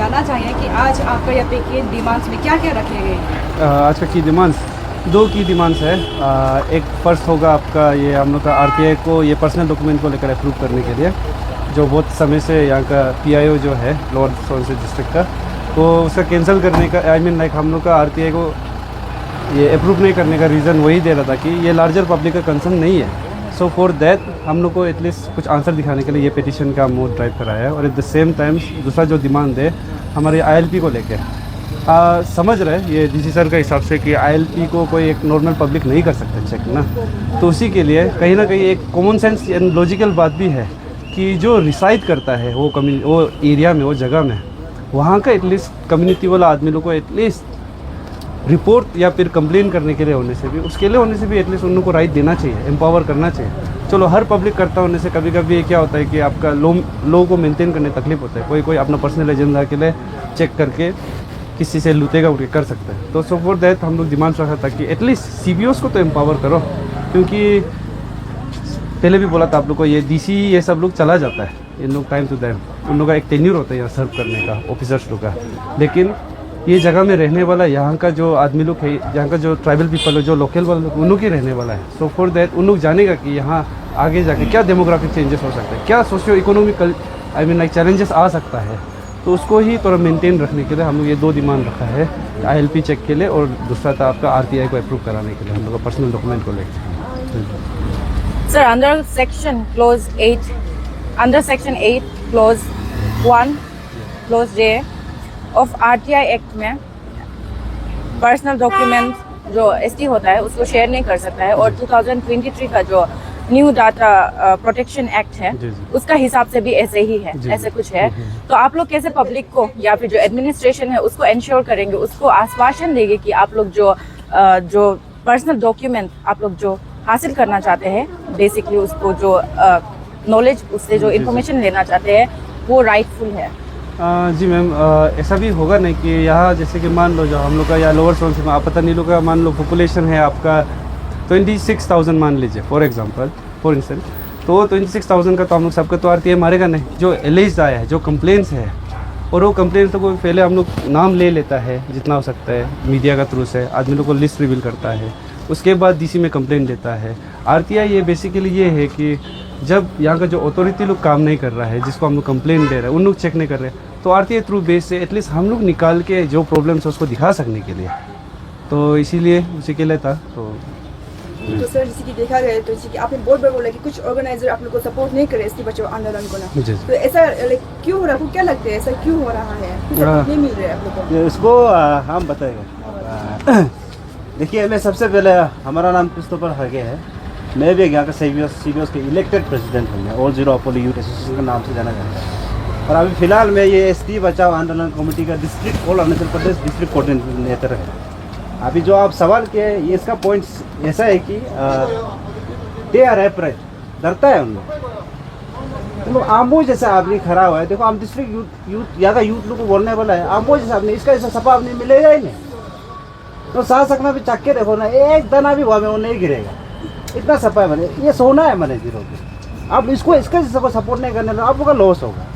जानना चाहिए कि आज आपका यहाँ पे की डिमांड्स में क्या क्या रखे गए। आज का की डिमांड्स 2 की डिमांड्स है। एक फर्स्ट होगा आपका ये हम लोग का आरटीआई को ये पर्सनल डॉक्यूमेंट को लेकर अप्रूव करने के लिए, जो बहुत समय से यहाँ का पीआईओ जो है लोअर सुबनसिरी डिस्ट्रिक्ट का, तो उसका कैंसिल करने का आई मीन लाइक हम लोग का आरटीआई को ये अप्रूव नहीं करने का रीज़न वही दे रहा था कि ये लार्जर पब्लिक का कंसर्न नहीं है। सो फॉर दैट हम लोग को एटलीस्ट कुछ आंसर दिखाने के लिए ये पिटीशन का मोड ड्राइव कराया है। और एट द सेम टाइम दूसरा जो डिमांड है हमारे आईएलपी को लेके, समझ रहे हैं ये डीसी सर के हिसाब से कि आईएलपी को कोई एक नॉर्मल पब्लिक नहीं कर सकता चेक ना, तो उसी के लिए कहीं ना कहीं एक कॉमन सेंस एंड लॉजिकल बात भी है कि जो रिसाइड करता है वो वो एरिया में, वो जगह में, वहाँ का एटलीस्ट कम्युनिटी वाला आदमी लोग को एटलीस्ट रिपोर्ट या फिर कंप्लेन करने के लिए होने से भी, उसके लिए होने से भी एटलीस्ट उन लोगों को राइट देना चाहिए, एम्पावर करना चाहिए। चलो हर पब्लिक करता होने से कभी कभी क्या होता है कि आपका लोगों को मेंटेन करने तकलीफ होता है, कोई अपना पर्सनल एजेंडा के लिए चेक करके किसी से लूटेगा उठ के कर सकता है। तो सो फॉर दैट हम लोग डिमांड रखा था कि एटलीस्ट सीबीओस को तो एम्पावर करो, क्योंकि पहले भी बोला था आप लोग को ये डीसी ये सब लोग चला जाता है, इन लोग टाइम टू टाइम उन लोग का एक टेन्यूर होता है यहाँ सर्व करने का ऑफिसर्स लोग का, लेकिन ये जगह में रहने वाला यहाँ का जो आदमी लोग है, यहाँ का जो ट्राइबल पीपल है, जो लोकल वाले लोग, उन लोग ही रहने वाला है। सो फॉर दैट उन लोग जानेगा कि यहाँ आगे जाके क्या डेमोग्राफिक चेंजेस हो सकता है, क्या socio economical I mean like challenges आ सकता है, तो उसको ही थोड़ा मेंटेन रखने के लिए हम लोग ये 2 डिमांड रखा है, आईएलपी चेक के लिए और दूसरा था आपका आरटीआई को अप्रूव कराने के लिए हम लोग का पर्सनल डॉक्यूमेंट को लेकर। Sir under section close 8 under section 8 close 1 close J of RTI act में पर्सनल डॉक्यूमेंट जो एसटी होता है उसको शेयर नहीं कर सकता है, और 2023 का जो न्यू डाटा प्रोटेक्शन एक्ट है उसका हिसाब से भी ऐसे ही है, ऐसे कुछ है। तो आप लोग कैसे पब्लिक को या फिर जो एडमिनिस्ट्रेशन है उसको इंश्योर करेंगे, उसको आश्वासन देंगे कि आप लोग जो पर्सनल डॉक्यूमेंट आप लोग जो हासिल करना चाहते हैं, बेसिकली उसको जो नॉलेज उससे जो इन्फॉर्मेशन लेना चाहते हैं वो राइटफुल है। जी मैम, ऐसा भी होगा नहीं कि यहाँ जैसे कि मान लो जो हम लोग का या लोअर सुबनसिरी में आप पता नहीं लोग का मान लो पॉपुलेशन है आपका 26,000 मान लीजिए फॉर इंस्टेंस, तो 26,000 का तो हम लोग सबका तो आरटीआई मारेगा नहीं। जो एलिज आया है, जो कंप्लेंट्स है, और वो कंप्लेंट्स तो कोई पहले हम लोग नाम ले लेता है जितना हो सकता है मीडिया का थ्रू से, आदमी लोग को लिस्ट रिवील करता है, उसके बाद डीसी में कंप्लेंट देता है। आरटीआई ये बेसिकली ये है कि जब यहाँ का जो अथॉरिटी लोग काम नहीं कर रहा है, जिसको हम लोग कंप्लेंट दे रहे हैं, उन लोग चेक नहीं कर रहे, तो आरटीआई थ्रू बेस से एटलीस्ट हम लोग निकाल के जो प्रॉब्लम्स है उसको दिखा सकने के लिए, तो इसीलिए उसी के लिए था। तो सर जैसे कि देखा गया तो जैसे कि आपने बहुत बार बोला कि कुछ ऑर्गेनाइजर आप लोग को सपोर्ट नहीं करे एसटी बचाओ आंदोलन को ना, तो ऐसा लाइक क्यों हो रहा है, आपको क्या लगता है ऐसा क्यों हो रहा है, सपोर्ट नहीं मिल रहा है आप लोग को? इसको हम बताएंगे। देखिए, मैं सबसे पहले हमारा नाम क्रिस्टोफर हगे है, मैं भी यहाँ का सीबीओस के इलेक्टेड प्रेसिडेंट हूँ, मैं all zero Apollo youth association के नाम से जाना जाता है। और अभी फिलहाल मैं ये एसटी बचाओ आंदोलन कमेटी का district all Arunachal Pradesh district coordinator है। अभी जो आप सवाल किए ये इसका पॉइंट ऐसा है कि दे आर एप्रेड, डरता है उन लोग। आमो जैसा आदमी खड़ा हुआ है, देखो हम डिस्ट्रिक्ट यूथ यहाँ का यूथ लोग को बोलने वाला है, आमो जैसा आदमी इसका ऐसा सफा नहीं मिलेगा ही नहीं। तो सांस सकना भी चक्के देखो ना, एक दाना भी हुआ में वो नहीं गिरेगा, इतना सफा है मैंने, ये सोना है मैंने जीरो पे। आप इसको इसके जैसे को सपोर्ट नहीं करने आप लोग का लॉस होगा,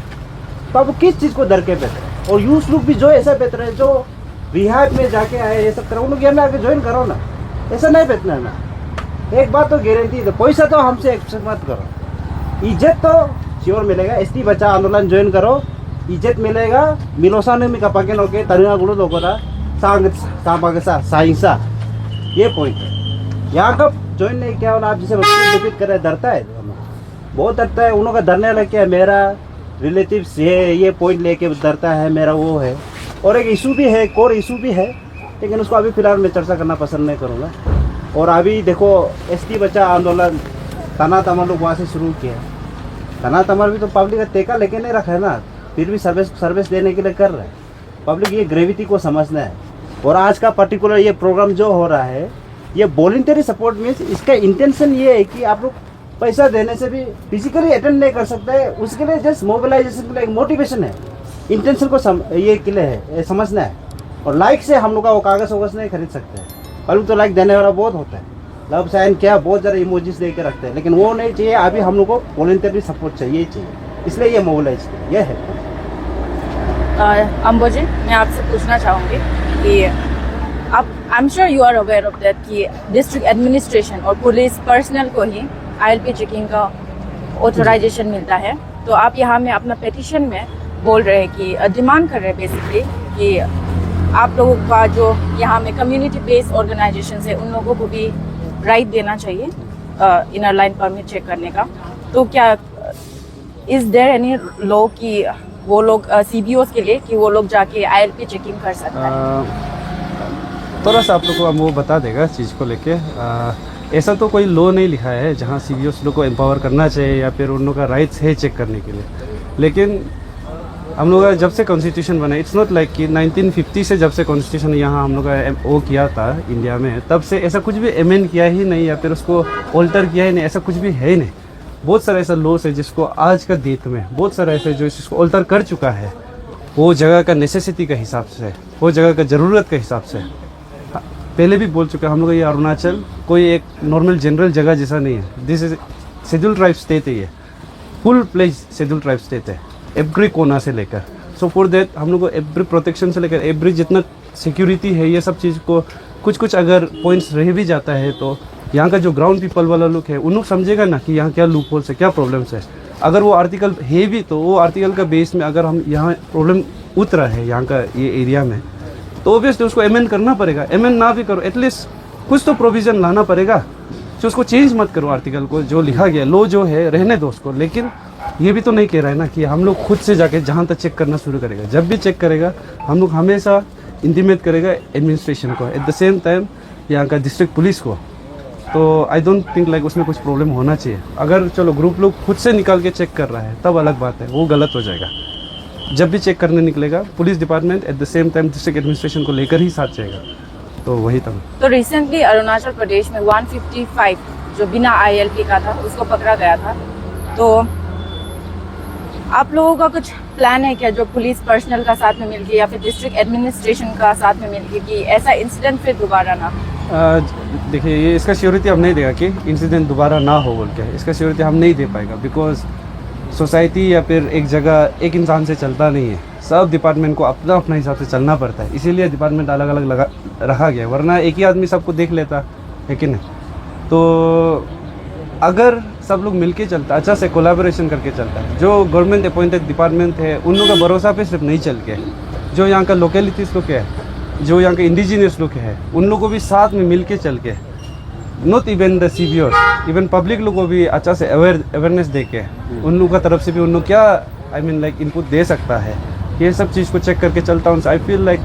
तो आप किस चीज़ को डर के बेहतर है। और यूथ लोग भी जो ऐसा बेहतर है, जो रिहाब में जाके आए ये सब करो, उन लोग यहाँ में आके ज्वाइन करो ना, ऐसा नहीं बेचना है ना। एक बात तो गारंटी है, पैसा तो हमसे एक्सेप्ट मत करो, इज्जत तो श्योर मिलेगा। एसटी बचा आंदोलन ज्वाइन करो, इज्जत मिलेगा। मिलोसा में कपाके लोके तरुआ गुड़ो लोगों का सांग साइंसा, ये पॉइंट है। यहाँ का ज्वाइन नहीं किया वाला आप जिसे रिपीट कर रहे, डरता है, बहुत डरता है। उन का डरने लग क्या, मेरा रिलेटिव्स ये पॉइंट लेके डरता है, मेरा वो है। और एक इशू भी है, कोर इशू भी है, लेकिन उसको अभी फिलहाल मैं चर्चा करना पसंद नहीं करूँगा। और अभी देखो एसटी बचा आंदोलन तना तमर लोग वहाँ से शुरू किया, तना तमर भी तो पब्लिक का टेका लेके नहीं रखा है ना, फिर भी सर्विस देने के लिए कर रहे हैं। पब्लिक ये ग्रेविटी को समझना है। और आज का पर्टिकुलर ये प्रोग्राम जो हो रहा है, ये वॉलंटरी सपोर्ट मीन्स इसका इंटेंशन ये है कि आप लोग पैसा देने से भी फिजिकली अटेंड नहीं कर सकते, उसके लिए जस्ट मोबिलाइजेशन के लिए एक मोटिवेशन है, इंटेंशन को ये के लिए है, समझना है। और लाइक से हम लोग का वो कागज़ वगज नहीं खरीद सकते, पर तो लाइक देने वाला बहुत होता है, लव साइन क्या बहुत ज़्यादा इमोजीज दे के रखते हैं, लेकिन वो नहीं चाहिए। अभी हम लोग को वॉलंटरी सपोर्ट चाहिए, इसलिए ये मोबिलाइज किया, ये है। अंबोजी, मैं आपसे पूछना चाहूँगी कि आप I am sure you are aware of that कि डिस्ट्रिक्ट एडमिनिस्ट्रेशन और पुलिस पर्सनल को ही ILP चेकिंग का ऑथराइजेशन मिलता है। तो आप यहाँ में अपना पेटिशन में बोल रहे हैं कि डिमांड कर रहे हैं बेसिकली कि आप लोगों का जो यहाँ में कम्युनिटी बेस्ड ऑर्गेनाइजेशन है उन लोगों को भी राइट देना चाहिए इनर लाइन परमिट चेक करने का। तो क्या इज देयर एनी लॉ कि वो लोग CBOs के लिए कि वो लोग जाके ILP चेकिंग कर सकते हैं? थोड़ा सा आप लोग को हम वो बता देगा चीज़ को लेके। ऐसा तो कोई लॉ नहीं लिखा है जहाँ CBOs लोग को एम्पावर करना चाहिए या फिर उन लोग का राइट्स है चेक करने के लिए। लेकिन हम लोग का जब से कॉन्स्टिट्यूशन बना, इट्स नॉट लाइक कि 1950 से जब से कॉन्स्टिट्यूशन यहाँ हम लोग का वो किया था इंडिया में, तब से ऐसा कुछ भी अमेंड किया ही नहीं या फिर उसको ऑल्टर किया ही नहीं, ऐसा कुछ भी है ही नहीं। बहुत सारा ऐसा लॉस है जिसको आज का डेट में बहुत सारा ऐसे जो इसको ऑल्टर कर चुका है, वो जगह का नेसेसिटी का हिसाब से, वो जगह का ज़रूरत के हिसाब से। पहले भी बोल चुका हम लोग, ये अरुणाचल कोई एक नॉर्मल जनरल जगह जैसा नहीं है। This is schedule tribe state है, ये full pledge schedule tribe state है एवरी कोना से लेकर। सो फॉर दैट हम लोग को एवरी प्रोटेक्शन से लेकर एवरी जितना सिक्योरिटी है, ये सब चीज़ को कुछ अगर पॉइंट्स रह भी जाता है तो यहाँ का जो ग्राउंड पीपल वाला लोग है उन लोग समझेगा ना कि यहाँ क्या लूप होल्स है, क्या प्रॉब्लम्स है। अगर वो आर्टिकल है भी तो वो आर्टिकल का बेस में अगर हम यहाँ प्रॉब्लम उतरा है यहाँ का ये एरिया में, तो ऑब्वियसली उसको अमेंड करना पड़ेगा। अमेंड ना भी करो, एटलीस्ट कुछ तो प्रोविज़न लाना पड़ेगा। जो उसको चेंज मत करो, आर्टिकल को जो लिखा गया लो जो है रहने दो उसको। लेकिन ये भी तो नहीं कह रहा है ना कि हम लोग खुद से जाके जहाँ तक चेक करना शुरू करेगा। जब भी चेक करेगा हम लोग हमेशा इंटीमेट करेगा एडमिनिस्ट्रेशन को, एट द सेम टाइम यहाँ का डिस्ट्रिक्ट पुलिस को। तो आई डोंट थिंक लाइक उसमें कुछ प्रॉब्लम होना चाहिए। अगर चलो ग्रुप लोग खुद से निकाल के चेक कर रहा है तब अलग बात है, वो गलत हो जाएगा। जब भी चेक करने निकलेगा police department at the same time district administration को लेकर ही साथ जाएगा। तो वही तब। तो रिसेंटली अरुणाचल प्रदेश में 155 जो बिना ILP का था उसको पकड़ा गया था। तो आप लोगों का कुछ प्लान है क्या, जो पुलिस पर्सनल का साथ में मिलके या फिर डिस्ट्रिक्ट एडमिनिस्ट्रेशन का साथ में मिलके, कि ऐसा इंसिडेंट फिर दोबारा ना? देखिए ये इसका श्योरिटी हम नहीं देगा कि इंसिडेंट दोबारा ना हो बोल के, इसका श्योरिटी हम नहीं दे पाएगा। बिकॉज सोसाइटी या फिर एक जगह एक इंसान से चलता नहीं है, सब डिपार्टमेंट को अपना अपना हिसाब से चलना पड़ता है। इसीलिए डिपार्टमेंट अलग अलग लगा रखा गया, वरना एक ही आदमी सबको देख लेता है कि नहीं। तो अगर सब लोग मिलके चलता, अच्छा से कोलैबोरेशन करके चलता है, जो गवर्नमेंट अपॉइंटेड डिपार्टमेंट है उन लोगों का भरोसा पे सिर्फ नहीं चल के, जो यहाँ का लोकेलिटीज़ लोग है, जो यहाँ के इंडिजिनियस लोग है, उन लोगों को भी साथ में मिल के चल के, not even the CBOs, even public लोगों को भी अच्छा से अवेयरनेस दे के, उन लोगों का तरफ से भी उन लोग क्या आई मीन लाइक इनपुट दे सकता है, ये सब चीज़ को चेक करके चलता हूँ। आई फील लाइक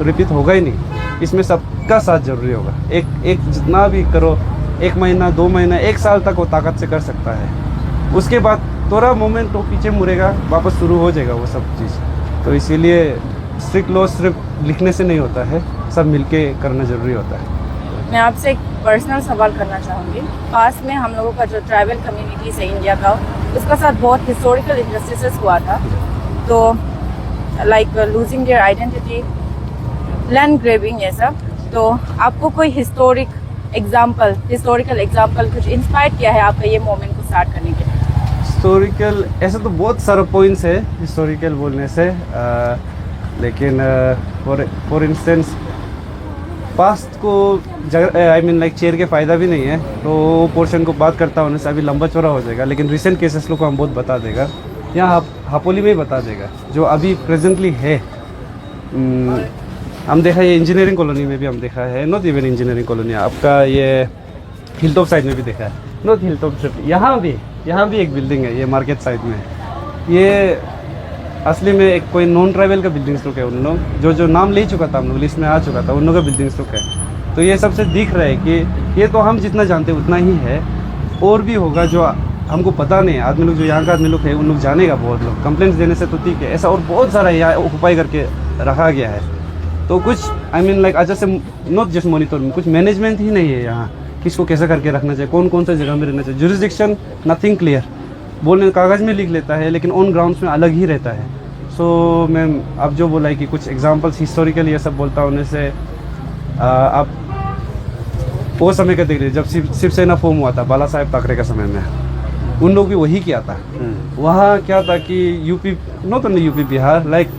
रिपीट होगा ही नहीं। इसमें सबका साथ जरूरी होगा। एक जितना भी करो, 1 महीना 2 महीना 1 साल तक वो ताकत से कर सकता है। उसके बाद थोड़ा मोमेंट तो पीछे मुड़ेगा, वापस शुरू हो जाएगा वो सब चीज़। तो इसीलिए स्ट्रिक्ट लॉ सिर्फ लिखने से नहीं होता है, सब मिलके करना ज़रूरी होता है। मैं आपसे एक पर्सनल सवाल करना चाहूँगी। पास में हम लोगों का जो ट्राइबल कम्युनिटीज़ है इंडिया का, उसका साथ बहुत हिस्टोरिकल इनजस्टिसेस हुआ था। तो like losing their identity, land grabbing, ये सब। तो आपको कोई हिस्टोरिकल एग्जाम्पल कुछ इंस्पायर किया है आपका ये मोमेंट को स्टार्ट करने के लिए? हिस्टोरिकल ऐसे तो बहुत सारे पॉइंट्स है हिस्टोरिकल बोलने से, लेकिन फॉर इंस्टेंस पास्ट को आई मीन लाइक चेयर के फ़ायदा भी नहीं है, तो वो पोर्शन को बात करता होने से अभी लंबा चौड़ा हो जाएगा। लेकिन रिसेंट केसेस लोग को हम बहुत बता देगा, यहाँ हापोली में ही बता देगा जो अभी प्रेजेंटली है। हम देखा ये इंजीनियरिंग कॉलोनी में भी हम देखा है, नॉट इवन इंजीनियरिंग कॉलोनी, आपका ये हिलटॉप साइड में भी देखा है, नॉट हिलटॉप सिर्फ यहाँ भी एक बिल्डिंग है ये मार्केट साइड में। ये असली में एक कोई नॉन ट्राइबल का बिल्डिंग्स लोग है, उन लोग जो नाम ले चुका था, हम लोग लिस्ट में आ चुका था, उन लोगों का बिल्डिंग्स लोग है। तो ये सबसे दिख रहा है कि ये तो हम जितना जानते हैं उतना ही है, और भी होगा जो हमको पता नहीं है। आदमी लोग जो यहाँ का आदमी लोग है उन लोग जानेगा, बहुत लोग कंप्लेंट्स देने से तो ठीक है, ऐसा और बहुत सारा यहाँ ऑक्यूपाई करके रखा गया है। तो कुछ आई मीन लाइक अच्छा से नॉट जस्ट मॉनिटर, कुछ मैनेजमेंट ही नहीं है यहाँ, किसको कैसा करके रखना चाहिए, कौन सा जगह में रहना चाहिए। जुरिसडिक्शन नथिंग क्लियर, बोलने कागज़ में लिख लेता है लेकिन ऑन ग्राउंड्स में अलग ही रहता है। सो मैम आप जो बोला है कि कुछ एग्जांपल्स हिस्टोरिकल ये सब बोलता होने से, आप वो समय का देख लीजिए जब शिवसेना फॉर्म हुआ था बाला साहेब ठाकरे का समय में, उन लोग भी वही किया था। वहाँ क्या था कि UP, not only UP, Bihar, like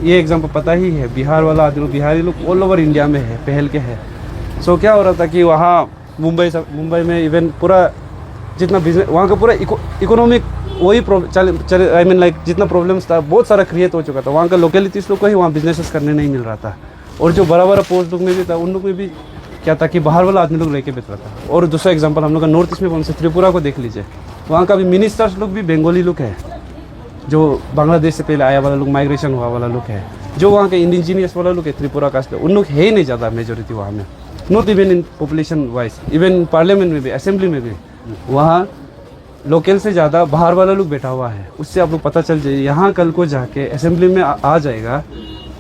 ये एग्जाम्पल पता ही है, बिहार वाला आदमी, बिहारी लोग ऑल ओवर इंडिया में है, पहल के है। सो क्या हो रहा था कि वहाँ मुंबई में इवन पूरा जितना बिजनेस वहाँ का पूरा इकोनॉमिक वही आई मीन लाइक जितना प्रॉब्लम्स था बहुत सारा क्रिएट हो चुका था। वहाँ का लोकेलिटीज़ लोग को ही वहाँ बिजनेसेस करने नहीं मिल रहा था। और जो बड़ा बड़ा पोस्ट लोग में भी था, उन लोग में भी क्या था कि बाहर वाला आदमी लोग रह के बेच रहा था। और दूसरा एग्जांपल हम लोग का नॉर्थ ईस्ट में कौन से त्रिपुरा को देख लीजिए, वहाँ का भी मिनिस्टर्स लोग भी बंगाली लोग है, जो बांग्लादेश से पहले आया वाला लोग, माइग्रेशन हुआ वाला लोग है। जो वहाँ के इंडिजीनियस वाला लोग है, त्रिपुरा कास्ट, उन लोग है ही नहीं ज़्यादा मेजोरिटी वहाँ में, not even in population wise, even parliament में भी, असेंबली में भी वहाँ लोकल से ज़्यादा बाहर वाला लोग बैठा हुआ है। उससे आप लोग पता चल जाए, यहाँ कल को जाके असेंबली में आ जाएगा।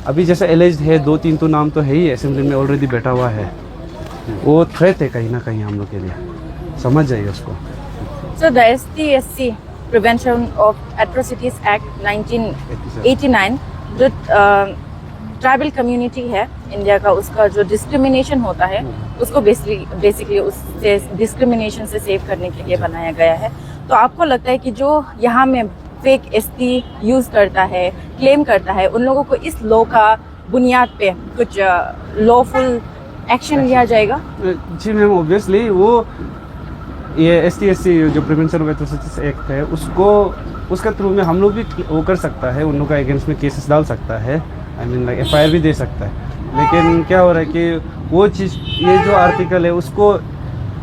अभी जैसे एलिज्ड है 2-3 तो नाम तो है ही असेंबली में ऑलरेडी बैठा हुआ है, वो थ्रेट है कहीं ना कहीं हम लोग के लिए, समझ जाइए उसको। So the ST/SC Prevention of Atrocities Act 1989 जो ट्राइबल कम्युनिटी है इंडिया का, उसका जो डिस्क्रिमिनेशन होता है उसको बेसिकली उससे डिस्क्रिमिनेशन से सेव करने के लिए बनाया गया है। तो आपको लगता है कि जो यहाँ में फेक ST यूज़ करता है, क्लेम करता है, उन लोगों को इस लॉ का बुनियाद पे कुछ लॉफुल एक्शन लिया जाएगा? जी मैम, ऑब्वियसली वो ये ST/SC जो प्रिवेंशन ऑफ एट्रोसिटीज एक्ट है उसका थ्रू में हम लोग भी वो कर सकता है, उन लोग का अगेंस्ट में केसेस डाल सकता है, आई मीन लाइक FIR भी दे सकता है। लेकिन क्या हो रहा है कि वो चीज़, ये जो आर्टिकल है उसको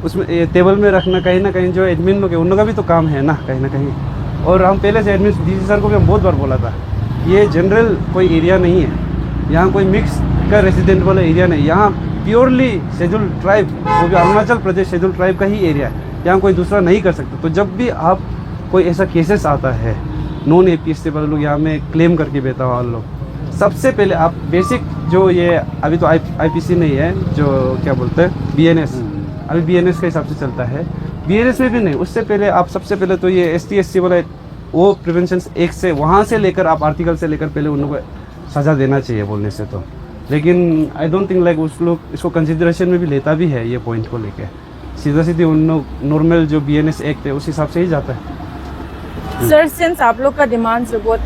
उसमें टेबल में रखना कहीं ना कहीं जो एडमिन लोग है उन लोग का भी तो काम है ना कहीं ना कहीं। और हम पहले से एडमिन DC सर को भी हम बहुत बार बोला था, ये जनरल कोई एरिया नहीं है, यहाँ कोई मिक्स का रेजिडेंट वाला एरिया नहीं, यहाँ प्योरली शेड्यूल ट्राइब, वो भी अरुणाचल प्रदेश शेड्यूल ट्राइब का ही एरिया है, यहाँ कोई दूसरा नहीं कर सकता। तो जब भी आप कोई ऐसा केसेस आता है, नॉन APSC वाले लोग यहाँ में क्लेम करके बेटा वाले लोग, सबसे पहले आप बेसिक जो ये अभी तो IPC नहीं है, जो क्या बोलते हैं BNS, अभी BNS के हिसाब से चलता है, BNS में भी नहीं, उससे पहले आप सबसे पहले तो ये ST/SC वाला वो प्रिवेंशन एक्ट से वहाँ से लेकर आप आर्टिकल से लेकर पहले उन लोगों को सज़ा देना चाहिए बोलने से तो। लेकिन आई डोंट थिंक लाइक उस लोग इसको कंसिडरेशन में भी लेता भी है, ये पॉइंट को लेके सीधा सीधी उन लोग नॉर्मल जो BNS एक्ट है उस हिसाब से ही जाता है। सर, सिंस आप लोग का डिमांड से बहुत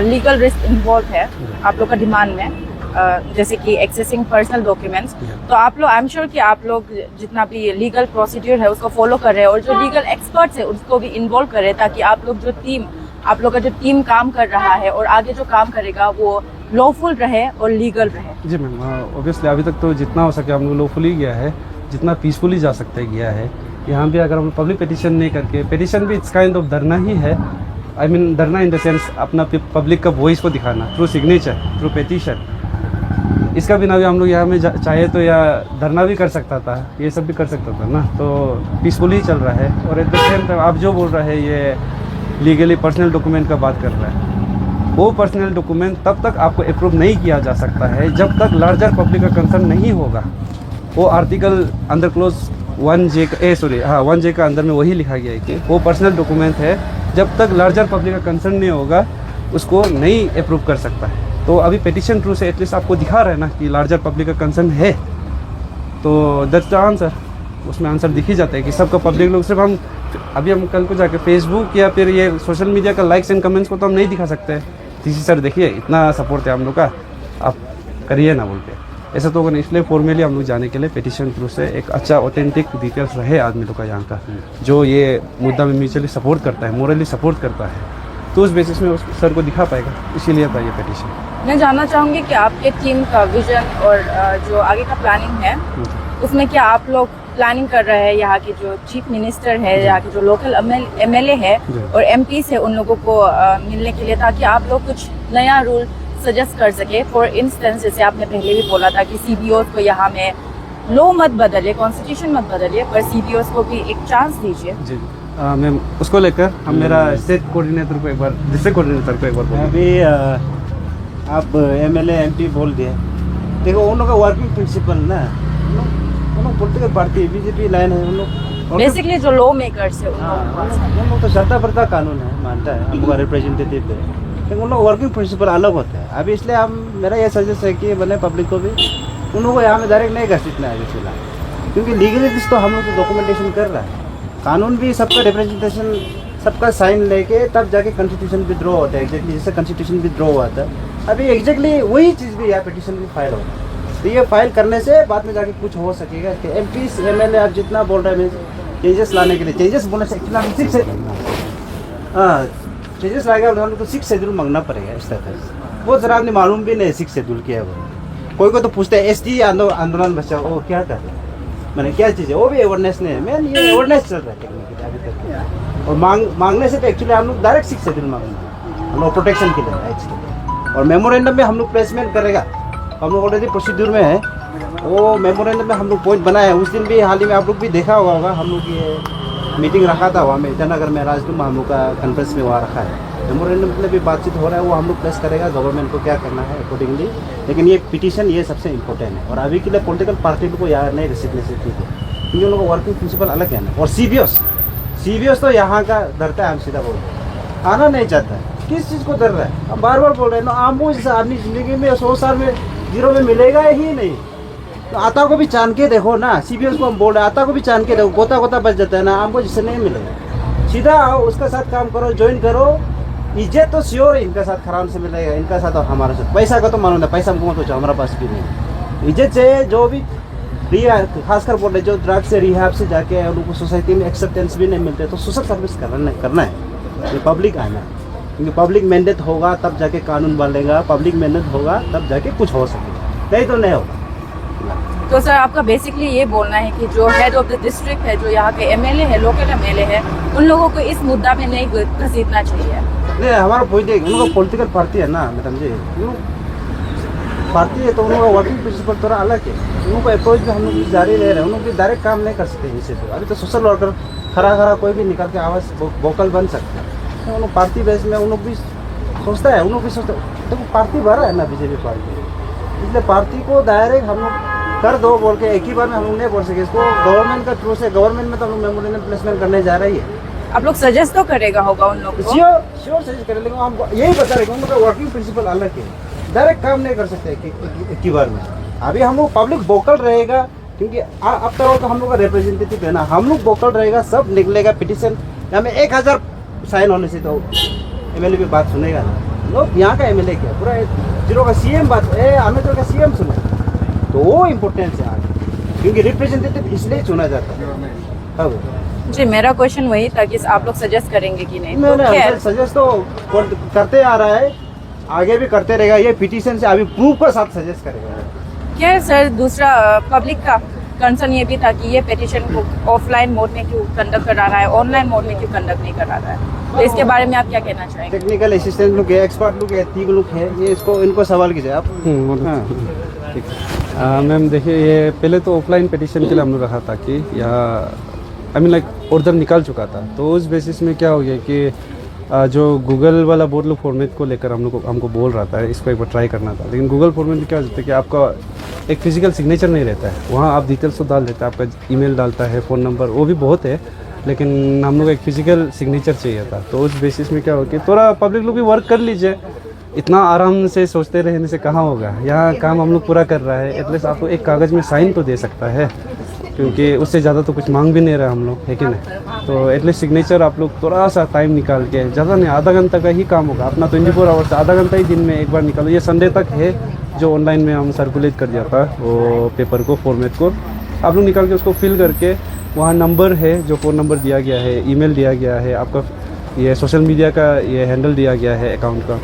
लीगल रिस्क इन्वॉल्व है आप लोग का डिमांड में, जैसे कि एक्सेसिंग पर्सनल डॉक्यूमेंट्स, तो आप लोग, आई एम श्योर कि आप लोग जितना भी लीगल प्रोसीड्यूर है उसको फॉलो कर रहे हैं और जो लीगल एक्सपर्ट्स है उसको भी इन्वॉल्व कर रहे हैं, ताकि आप लोग का जो टीम काम कर रहा है और आगे जो काम करेगा वो लॉफुल रहे और लीगल रहे। जी मैम, ऑब्वियसली अभी तक तो जितना हो सके हम लोग लॉफुली गया है, जितना पीसफुली जा सकते हैं गया है। यहाँ भी अगर हम पब्लिक पिटिशन नहीं करके, पिटिशन भी इट्स काइंड ऑफ धरना ही है, आई मीन धरना इन द सेंस अपना पब्लिक का वॉइस को दिखाना थ्रू सिग्नेचर, थ्रू पिटिशन। इसका बिना भी हम लोग यहाँ में चाहे तो या धरना भी कर सकता था, ये सब भी कर सकता था ना, तो पीसफुली चल रहा है। और एट द सेम टाइम आप जो बोल रहे हैं ये लीगली पर्सनल डॉक्यूमेंट का बात कर रहा है, वो पर्सनल डॉक्यूमेंट तब तक आपको अप्रूव नहीं किया जा सकता है जब तक लार्जर पब्लिक का कंसर्न नहीं होगा। वो आर्टिकल अंदर क्लोज 1J का 1J का अंदर में वही लिखा गया है कि वो पर्सनल डॉक्यूमेंट है, जब तक लार्जर पब्लिक का कंसर्न नहीं होगा उसको नहीं अप्रूव कर सकता है। तो अभी पिटिशन थ्रू से एटलीस्ट आपको दिखा रहा है ना कि लार्जर पब्लिक का कंसर्न है, तो दैट्स द आंसर। उसमें आंसर दिख ही जाता है कि सबका पब्लिक लोग, सिर्फ हम कल को जाके फेसबुक या फिर ये सोशल मीडिया का लाइक्स एंड कमेंट्स को तो हम नहीं दिखा सकते। DC सर देखिए इतना सपोर्ट है हम लोग का, आप करिए ना बोल के, ऐसा तो होगा। इसलिए फॉर्मली हम लोग जाने के लिए पिटिशन थ्रू से एक अच्छा ऑथेंटिक डिटेल्स रहे आदमी लोग का यहाँ का, जो ये मुद्दा में म्यूचुअली सपोर्ट करता है, मोरली सपोर्ट करता है, तो उस बेसिस में उस सर को दिखा पाएगा, इसीलिए था ये पिटिशन। मैं जानना चाहूँगी कि आपके टीम का विजन और जो आगे का प्लानिंग है उसमें क्या आप लोग प्लानिंग कर रहे हैं, यहाँ के जो चीफ मिनिस्टर है, यहाँ के जो लोकल MLA है और MPs है, उन लोगों को मिलने के लिए, ताकि आप लोग कुछ नया रूल सजेस्ट कर सके। फॉर इंस्टेंस, जैसे आपने पहले भी बोला था कि CBOs को यहाँ में लॉ मत बदलिए, कॉन्स्टिट्यूशन मत बदलिए, पर CBOs को भी एक चांस दीजिए। जी मैम, उसको लेकर हम मेरा स्टेट कोऑर्डिनेटर को एक बार, डिस्ट्रिक्ट कोऑर्डिनेटर को एक बार बोलें। अभी आप MLA MP बोल दिए, देखो उन लोग का वर्किंग प्रिंसिपल ना, उन लोग पॉलिटिकल पार्टी BJP लाइन है, उन लोग बेसिकली जो लॉ मेकर्स है उन लोग तो सत्ता प्रता कानून है, मानता है, उनका रिप्रेजेंटेटिव है, लेकिन उन लोग वर्किंग प्रिंसिपल अलग होते हैं। अभी इसलिए मेरा ये सजेस्ट है कि बने पब्लिक को भी उन लोगों को यहाँ में डायरेक्ट नहीं घसीटना है फिलहाल, क्योंकि लीगली तो हम लोग तो डॉक्यूमेंटेशन कर रहा है, कानून भी सबका रिप्रेजेंटेशन सबका साइन लेके तब जाके कॉन्स्टिट्यूशन विड्रॉ होता है। एग्जैक्टली जैसे कॉन्स्टिट्यूशन विड्रॉ हुआ था, अभी एग्जैक्टली वही चीज़ भी यहाँ पिटीशन भी फाइल होगा। तो ये फाइल करने से बाद में जाके कुछ हो सकेगा कि MP MLA आप जितना बोल रहे हैं चेंजेस लाने के लिए, चेंजेस बोलने से एक्चुअली हम 6 हाँ चेंजेस लाएगा हम लोग तो 6 शेड्यूल मांगना पड़ेगा इस तरह से। वो जरा आपने मालूम भी नहीं 6 शेड्यूल क्या है वो। कोई तो पूछते हैं ST आंदोलन बचाओ वो क्या कर रहे हैं, मैंने क्या चीज़ है वो भी अवेयरनेस नहीं है। मैन ये अवेयरनेस चल रहा है टेक्निकली अभी तक। और मांगने से तो एक्चुअली हम लोग डायरेक्ट 6 शेड्यूल मांगेंगे हम लोग प्रोटेक्शन के लिए, राइट्स के लिए। और मेमोरेंडम में हम लोग प्लेसमेंट करेगा, हम लोग ऑलरेडी प्रोसीड्यूर में है। वो मेमोरेंडम में हम लोग पॉइंट बनाए हैं। उस दिन भी हाल ही में आप लोग भी देखा होगा हम लोग ये मीटिंग रखा था वहाँ में ईटानगर में, राजदूत हम लोग का कॉन्फ्रेंस में वहाँ रखा है। मेमोरेंडम में भी बातचीत हो रहा है, वो हम लोग प्लेस करेगा गवर्नमेंट को क्या करना है अकॉर्डिंगली। लेकिन ये पिटीशन ये सबसे इंपॉर्टेंट है और अभी के लिए पॉलिटिकल पार्टी को यहाँ नहीं रिसिग्नेशन है क्योंकि उन लोगों का वर्किंग प्रिंसिपल अलग है ना। और CBOs तो यहाँ का डरता है, हम सीधा बोल रहे हैं आना नहीं चाहता है। किस चीज़ को डर रहा है, हम बार बार बोल रहे हैं ना। आमो जैसे आदमी ज़िंदगी में 100 साल में 0 में मिलेगा ही नहीं। तो आता को भी चान के देखो ना, CBOs को हम बोल रहे हैं आता को भी चान के देखो, गोता बच जाता है ना, हमको जिससे नहीं मिलेगा। सीधा आओ उसका साथ काम करो, ज्वाइन करो। इज्जत तो श्योर है इनका साथ खराब से मिलेगा, इनका साथ और हमारे साथ। पैसा का तो मालूम है, पैसा हमको मत हमारा पास भी नहीं। इज्जत से जो भी खासकर बोल रहे जो ड्रग्स से रिहाब से जाके उनको सोसाइटी में एक्सेप्टेंस भी नहीं मिलते तो सोशल सर्विस करना है। ये पब्लिक आना है क्योंकि पब्लिक मैंडेट होगा तब जाके कानून बनेगा, पब्लिक मैंडेट होगा तब जाके कुछ हो सकेगा, नहीं तो नहीं होगा। तो सर आपका बेसिकली ये बोलना है कि जो हेड ऑफ द डिस्ट्रिक्ट है, जो यहाँ के MLA है, लोकल MLA है, उन लोगों को इस मुद्दा में नहीं घसीटना चाहिए। नहीं हमारा पॉइंट है उनका पॉलिटिकल पार्टी है ना मैडम जी, पार्टी है तो उनका वर्किंग प्रिंसिपल थोड़ा अलग है। उनको अप्रोच भी हम लोग जारी रह रहे हैं, उन लोग भी डायरेक्ट काम नहीं कर सकते इससे। तो अभी तो सोशल वर्कर खरा कोई भी निकल के आवाज़ वोकल बन सकता है। तो उन लोग पार्टी बेस में उन लोग भी सोचता है, उन लोग भी सोचते देखो तो पार्टी भरा है ना BJP पार्टी, इसलिए पार्टी को डायरेक्ट हम लोग कर दो बोल के एक ही बार में हम लोग नहीं बोल सके। इसको गवर्नमेंट का थ्रू से गवर्नमेंट में तो हम लोग मेमोरेंडम प्लेसमेंट करने जा रही है। आप लोग सजेस्ट तो करेगा होगा उन लोगों को? श्योर सजेस्ट करें, लेकिन हम यही बता रहे हैं उनका वर्किंग प्रिंसिपल अलग है, डायरेक्ट काम नहीं कर सकते एक ही बार में। अभी हम लोग पब्लिक वोकल रहेगा क्योंकि अब तक हम लोग का रिप्रेजेंटेटिव है ना, हम लोग वोकल रहेगा, सब निकलेगा पिटीशन। यहाँ में 1000 साइन होने से तो MLA भी बात सुनेगा ना। लोग यहाँ का MLA क्या पूरा 0 का CM बात अमेरिका का CM सुने तो वो इम्पोर्टेंस है आगे क्योंकि रिप्रेजेंटेटिव इसलिए चुना जाता है। अब जी मेरा क्वेश्चन वही था कि आप लोग सजेस्ट करेंगे कि नहीं? नहीं सजेस्ट तो करते आ रहा है, आगे भी करते रहेगा। ये पिटीशन से अभी प्रूफ के साथ सजेस्ट करेगा। क्या है सर, दूसरा पब्लिक का कंसर्न ये भी था कि ये पिटीशन को ऑफलाइन मोड में क्यों कंडक्ट करा रहा है, ऑनलाइन मोड में क्यों कंडक्ट नहीं करा रहा है? तो इसके बारे में आप क्या कहना चाहेंगे? टेक्निकल असिस्टेंट लोग है, एक्सपर्ट लोग है, 3 लोग है, ये इनको सवाल कीजिए आप। मैम देखिए ये पहले तो ऑफलाइन पिटीशन के लिए हम लोग रखा था कि यहाँ ऑर्डर निकाल चुका था। तो उस बेसिस में क्या हो गया कि जो गूगल वाला बोर्ड लोग फॉर्मेट को लेकर हमको बोल रहा था इसको एक बार ट्राई करना था। लेकिन गूगल फॉर्मेट में क्या होता है कि आपका एक फिजिकल सिग्नेचर नहीं रहता है, वहाँ आप डिटेल्स तो डाल देते हैं, आपका ईमेल डालता है, फ़ोन नंबर वो भी बहुत है, लेकिन हम लोग एक फिजिकल सिग्नेचर चाहिए था। तो उस बेसिस में क्या हो कि थोड़ा पब्लिक लोग भी वर्क कर लीजिए, इतना आराम से सोचते रहने से कहाँ होगा। यहाँ काम हम लोग पूरा कर रहा है, एटलीस्ट आपको एक कागज़ में साइन तो दे सकता है क्योंकि उससे ज़्यादा तो कुछ मांग भी नहीं रहा हम लोग, है कि नहीं? तो एटलीस्ट सिग्नेचर आप लोग थोड़ा सा टाइम निकाल के, ज़्यादा नहीं, आधा घंटा का ही काम होगा अपना, 24 आवर्स आधा घंटा ही दिन में एक बार निकालो। ये संडे तक है जो ऑनलाइन में हम सर्कुलेट कर दिया था वो पेपर को, फॉर्मेट को, आप लोग निकाल के उसको फिल करके वहाँ नंबर है जो फ़ोन नंबर दिया गया है, ईमेल दिया गया है, आपका ये सोशल मीडिया का ये हैंडल दिया गया है अकाउंट का,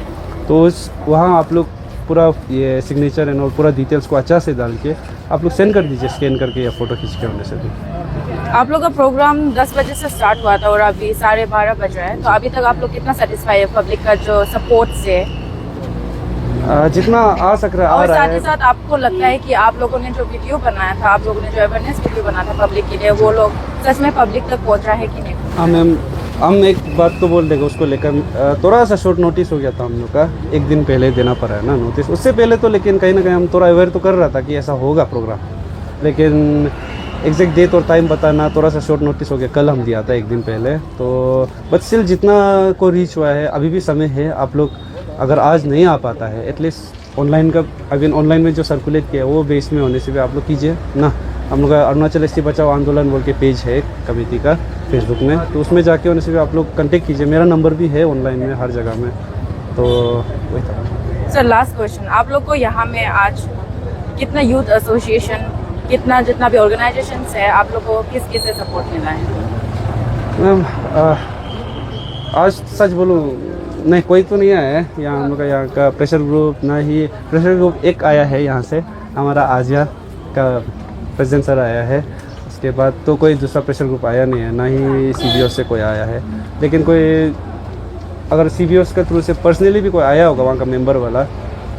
तो उस वहाँ आप लोग पूरा ये सिग्नेचर एंड और पूरा डिटेल्स को अच्छा से डाल के आप लोग सेंड कर दीजिए, स्कैन करके या फ़ोटो खींच के होने से भी। आप लोग का प्रोग्राम 10 बजे से स्टार्ट हुआ था और अभी 12:30 बज रहा है, तो अभी तक आप लोग कितना सेटिस्फाई है पब्लिक का जो सपोर्ट से? जितना आ सक रहा और आ रहा साथ ही है। साथ आपको लगता है कि आप लोगों ने जो वीडियो बनाया था, आप लोगों ने जो अवेयरनेस वीडियो बनाया था पब्लिक के लिए, वो लोग सच में पब्लिक तक पहुंच रहा है कि नहीं? हाँ मैम, हम एक बात तो बोल देंगे उसको लेकर, थोड़ा सा शॉर्ट नोटिस हो गया था हम लोग का, एक दिन पहले देना पड़ा है ना नोटिस, उससे पहले तो लेकिन कहीं ना कहीं हम थोड़ा अवेयर तो कर रहा था कि ऐसा होगा प्रोग्राम, लेकिन एग्जैक्ट डेट और टाइम बताना थोड़ा सा शॉर्ट नोटिस हो गया। कल हम दिया था एक दिन पहले, तो बट स्टिल जितना को रीच हुआ है अभी भी समय है। आप लोग अगर आज नहीं आ पाता है एटलीस्ट ऑनलाइन का, अभी ऑनलाइन में जो सर्कुलेट किया है वो बेस में होने से भी आप लोग कीजिए ना, हम लोग का अरुणाचल एसटी बचाओ आंदोलन बोल के पेज है कमेटी का फेसबुक में, तो उसमें जाके उनसे भी आप लोग कांटेक्ट कीजिए। मेरा नंबर भी है ऑनलाइन में हर जगह में, तो वही था। सर लास्ट क्वेश्चन, आप लोग को यहाँ में आज कितना यूथ एसोसिएशन, कितना जितना भी ऑर्गेनाइजेशन है, आप लोग को किस किस से सपोर्ट मिला है? मैम आज सच बोलूँ नहीं, कोई तो नहीं आया है यहाँ। हम लोग का यहाँ का प्रेशर ग्रुप, ना ही प्रेशर ग्रुप एक आया है यहाँ से, हमारा आजिया का प्रेसिडेंट सर आया है। उसके बाद तो कोई दूसरा प्रेशर ग्रुप आया नहीं है, ना ही CBOs से कोई आया है। लेकिन कोई अगर CBOs के थ्रू से पर्सनली भी कोई आया होगा वहाँ का मेंबर वाला,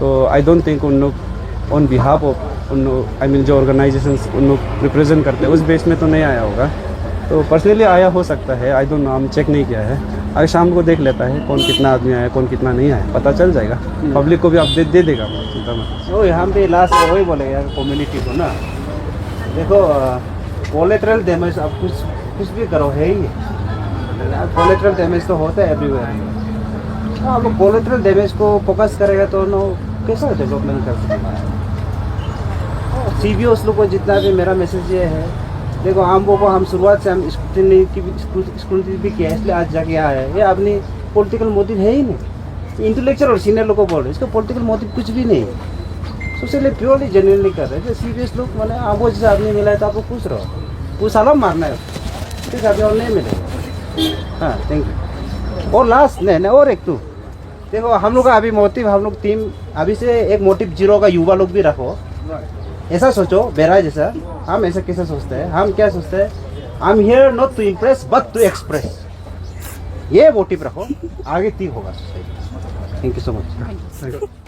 तो आई डोंट थिंक उन लोग ऑन बिहाफ ऑफ उन लोग, आई मीन जो ऑर्गेनाइजेशंस उन लोग रिप्रेजेंट करते हैं उस बेस में तो नहीं आया होगा। तो पर्सनली आया हो सकता है, आई डोंट नो, हम चेक नहीं किया है। अगर शाम को देख लेता है कौन कितना आदमी आया, कौन कितना नहीं आया, पता चल जाएगा। पब्लिक को भी अपडेट दे देगा, चिंता मत। वो हम भी लास्ट में वही बोले यार कम्युनिटी को ना, देखो कोलेटरल डैमेज अब कुछ भी करो है ही, कोलेटरल डैमेज तो होता है एवरीवेयर। अब कोलेटरल डैमेज को फोकस करेगा तो नो कैसा डेवलपमेंट कर सकता है। CBOs लोग को जितना भी मेरा मैसेज ये है, देखो हम वो हम शुरुआत से हम स्क्रूटनी भी किया है, इसलिए आज जाके आया है। ये अपनी पॉलिटिकल मोटिव है ही नहीं। इंटेलेक्चुअल और सीनियर लोग को बोल रहे, इसका पॉलिटिकल मोटिव कुछ भी नहीं है। तो इसलिए प्योरली जेन्युइनली कर रहे हैं। CBOs लोग मैंने आपको जैसे आदमी मिला है तो आपको खुश रहो, कुछ सालों मारना है, ठीक है, और नहीं मिलेगा। हाँ थैंक यू। और लास्ट नहीं और एक तो देखो हम लोग का अभी मोटिव, हम लोग टीम अभी से एक मोटिव 0 का युवा लोग भी रखो। ऐसा सोचो बेरा जैसा, हम ऐसा कैसे सोचते हैं, हम क्या सोचते हैं, I am here not to impress but to express. ये मोटिव रखो, आगे ठीक होगा। Thank you so much.